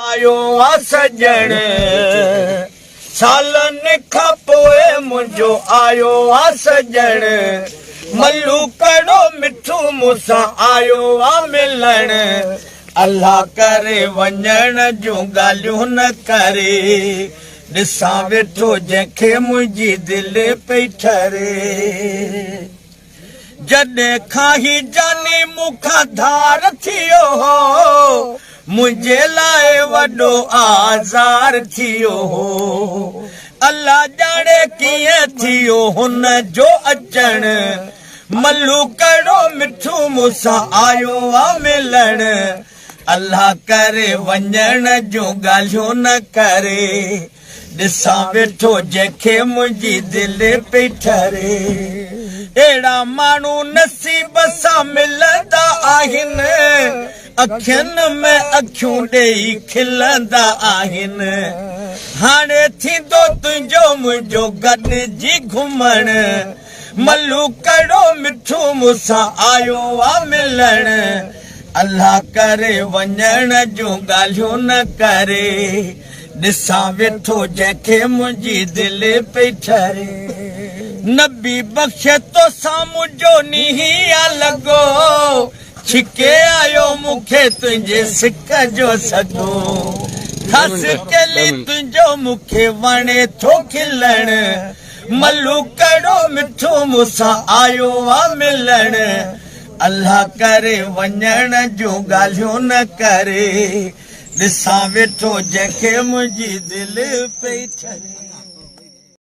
आयो आ सजण सालन खां पोइ मुंहिंजो आयो आ सजण मल्लू कड़ो मिठू मूंसां आयो आ मिलण अल्लाह करे वञण जूं ॻाल्हियूं न करे ॾिसां वेठो जंहिंखे मुंहिंजी दिलि पई ठरे जॾहिं खां ही जानी मूंखां धार थियो हो मुझे लाए वडो आज़ार थियो हो अल्लाह जाने कीअं थियो हुन जो अचण मल्लू कड़ो मिठू मूंसां आयो आ मिलण अल्लाह करे वञण जूं ॻाल्हियूं न करे ॾिसां वेठो जंहिंखे मुंहिंजी दिलि पई ठरे अहिड़ा माण्हू नसीब सां मिलंदा आहिनि अखियुनि में अखियूं ॾेई खिलंदा आहिनि हाणे थींदो तुंहिंजो मुंहिंजो गॾिजी घुमण मल्लू कड़ो मिठू मूंसां आयो आ मिलण अल्लाह करे वञण जूं ॻाल्हियूं न करे ॾिसां वेठो जंहिंखे मुंहिंजी दिलि पई ठरे नबी बख़्शे तो साम्हूं जो नींहुं आ लॻो छिके आयो मूंखे तुंहिंजे सिक जो सॻो खस केली तुंहिंजो मूंखे वणे थो खिलण मल्लू कड़ो मिठो मूंसां आयो आ मिलण अल्लाह करे वञण जूं ॻाल्हियूं न करे ॾिसां वेठो जंहिंखे मुंहिंजी दिलि पई ठरे।